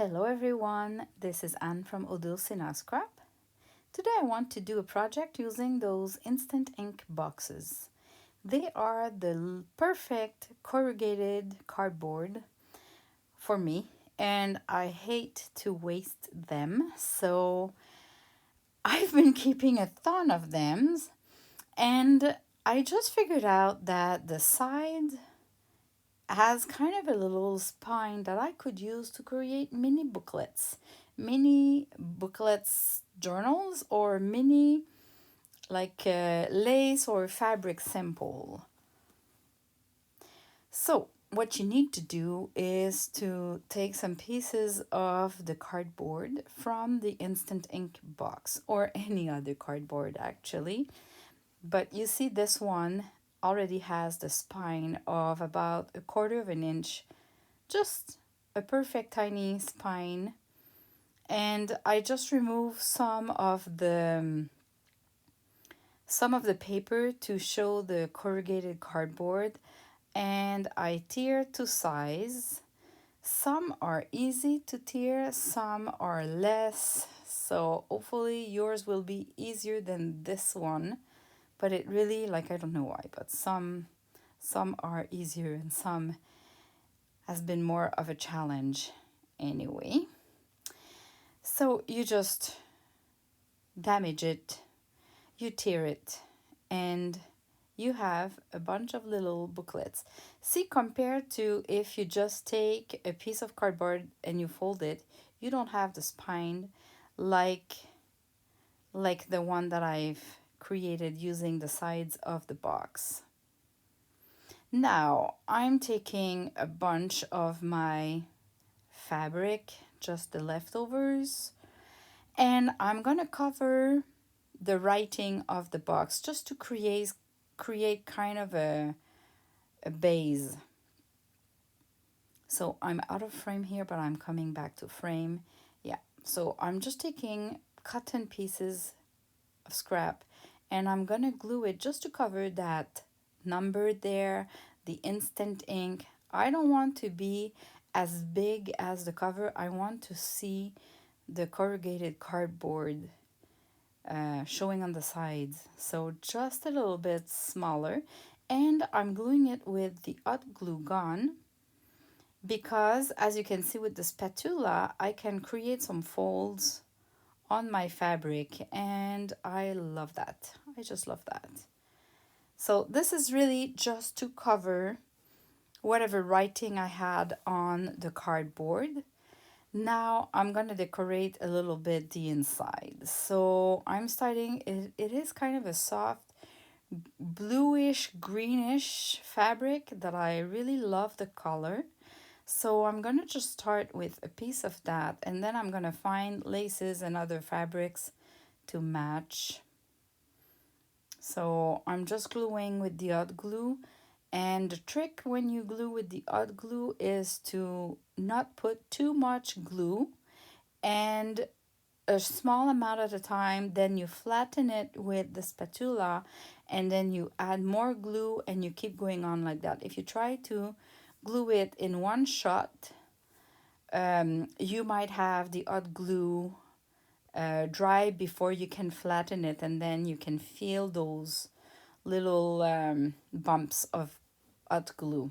Hello everyone, this is Anne from Odulcina Scrap. Today I want to do a project using those instant ink boxes. They are the perfect corrugated cardboard for me, and I hate to waste them, so I've been keeping a ton of them, and I just figured out that the side has kind of a little spine that I could use to create mini booklets journals, or mini lace or fabric sample. So what you need to do is to take some pieces of the cardboard from the instant ink box, or any other cardboard actually. But you see, this one already has the spine of about 1/4 of an inch, just a perfect tiny spine. And I just remove some of the paper to show the corrugated cardboard, and I tear to size. Some are easy to tear, some are less, so hopefully yours will be easier than this one. But it really, I don't know why, but some are easier and some has been more of a challenge anyway. So you just damage it, you tear it, and you have a bunch of little booklets. See, compared to if you just take a piece of cardboard and you fold it, you don't have the spine like the one that I've created using the sides of the box. Now I'm taking a bunch of my fabric, just the leftovers, and I'm gonna cover the writing of the box just to create kind of a base. So I'm out of frame here, but I'm coming back to frame. Yeah, so I'm just taking cotton pieces of scrap, and I'm gonna glue it just to cover that number there, the instant ink. I don't want to be as big as the cover. I want to see the corrugated cardboard showing on the sides, so just a little bit smaller. And I'm gluing it with the hot glue gun, because as you can see with the spatula, I can create some folds on my fabric, and I love that. I just love that. So this is really just to cover whatever writing I had on the cardboard. Now I'm gonna decorate a little bit the inside. So I'm starting, it is kind of a soft bluish greenish fabric that I really love the color. So I'm gonna just start with a piece of that, and then I'm gonna find laces and other fabrics to match. So I'm just gluing with the hot glue. And the trick when you glue with the hot glue is to not put too much glue, and a small amount at a time. Then you flatten it with the spatula, and then you add more glue, and you keep going on like that. If you try to glue it in one shot, you might have the hot glue dry before you can flatten it, and then you can feel those little bumps of hot glue.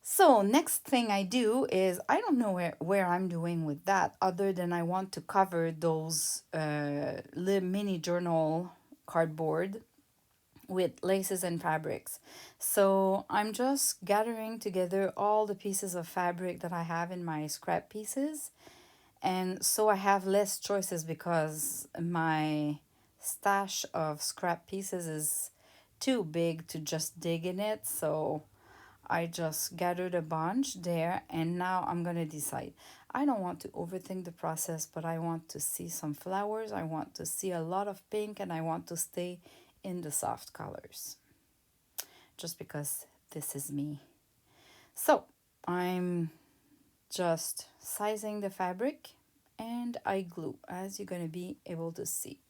So next thing I do is, I don't know where I'm doing with that, other than I want to cover those mini journal cardboard with laces and fabrics. So I'm just gathering together all the pieces of fabric that I have in my scrap pieces. And so I have less choices, because my stash of scrap pieces is too big to just dig in it. So I just gathered a bunch there, and now I'm gonna decide. I don't want to overthink the process, but I want to see some flowers, I want to see a lot of pink, and I want to stay in the soft colors, just because this is me. So I'm just sizing the fabric, and I glue, as you're gonna be able to see.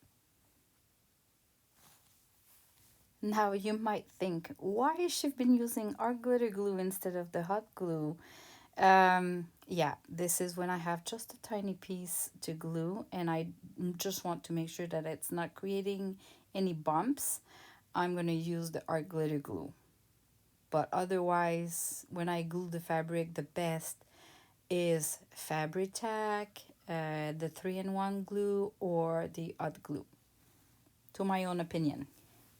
Now you might think, why she's been using our glitter glue instead of the hot glue? Yeah, this is when I have just a tiny piece to glue and I just want to make sure that it's not creating any bumps. I'm going to use the art glitter glue. But otherwise, when I glue the fabric, the best is Fabri-Tac, the 3-in-1 glue, or the hot glue, to my own opinion.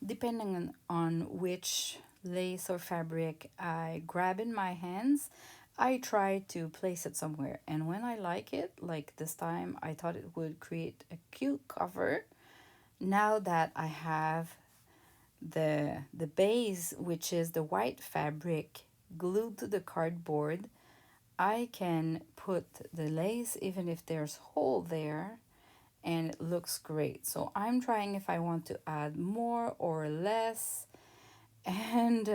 Depending on which lace or fabric I grab in my hands, I try to place it somewhere. And when I like it, like this time, I thought it would create a cute cover. Now that I have the base, which is the white fabric, glued to the cardboard, I can put the lace even if there's hole there and it looks great. So I'm trying if I want to add more or less, and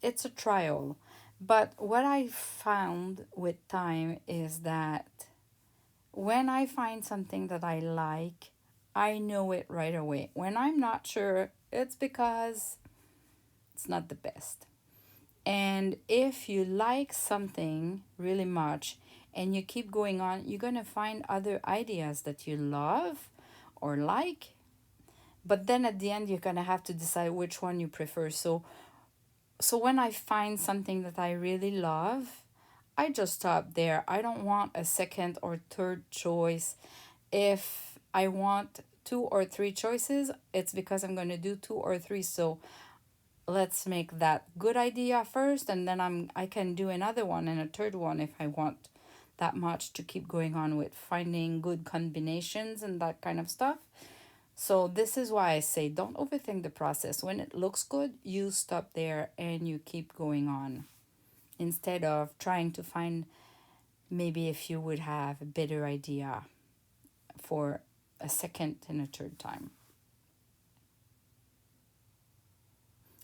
it's a trial. But what I found with time is that when I find something that I like, I know it right away. When I'm not sure, it's because it's not the best. And if you like something really much and you keep going on, you're going to find other ideas that you love or like. But then at the end, you're going to have to decide which one you prefer. So when I find something that I really love, I just stop there. I don't want a second or third choice. If I want two or three choices, it's because I'm going to do two or three. So let's make that good idea first, and then I can do another one and a third one if I want that much to keep going on with finding good combinations and that kind of stuff. So this is why I say don't overthink the process. When it looks good, you stop there and you keep going on instead of trying to find maybe if you would have a better idea for a second and a third time.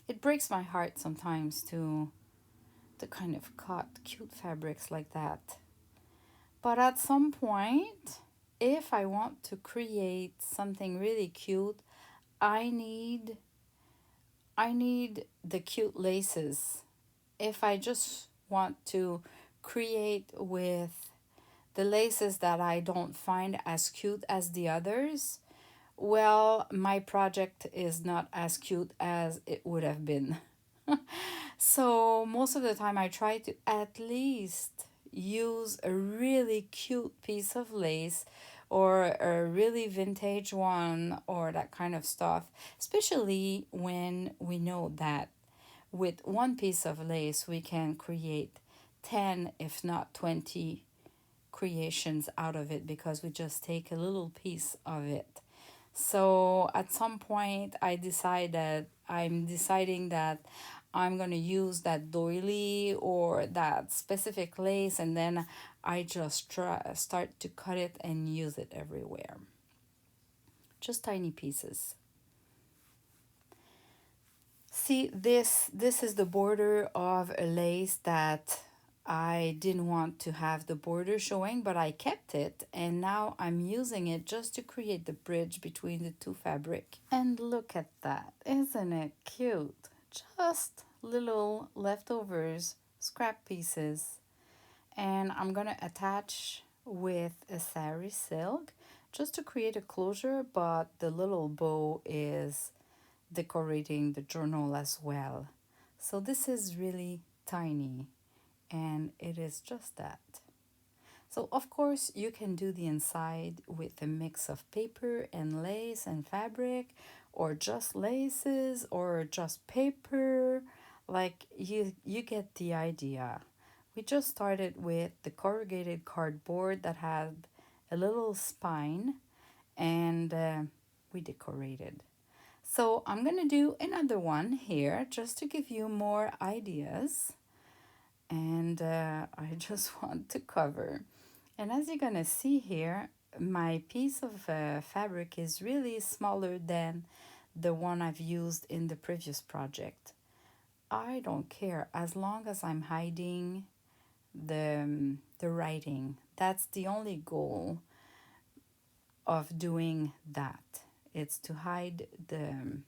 It breaks my heart sometimes to kind of cut cute fabrics like that. But at some point, if I want to create something really cute, I need I need the cute laces. If I just want to create with the laces that I don't find as cute as the others, well, my project is not as cute as it would have been. So most of the time I try to at least use a really cute piece of lace or a really vintage one or that kind of stuff, especially when we know that with one piece of lace we can create 10 if not 20 creations out of it because we just take a little piece of it. So at some point, I'm deciding that I'm going to use that doily or that specific lace, and then I just start to cut it and use it everywhere. Just tiny pieces. See, this is the border of a lace that I didn't want to have the border showing, but I kept it and now I'm using it just to create the bridge between the two fabric. And look at that, isn't it cute? Just little leftovers, scrap pieces. And I'm gonna attach with a sari silk just to create a closure, but the little bow is decorating the journal as well. So this is really tiny and it is just that. So of course you can do the inside with a mix of paper and lace and fabric or just laces or just paper. Like you get the idea. We just started with the corrugated cardboard that had a little spine and we decorated. So I'm gonna do another one here just to give you more ideas. And I just want to cover. And as you're gonna see here, my piece of fabric is really smaller than the one I've used in the previous project. I don't care as long as I'm hiding the writing. That's the only goal of doing that. It's to hide the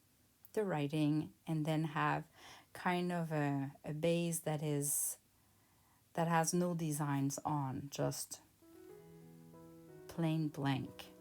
writing and then have kind of a base that is that has no designs on, just plain blank.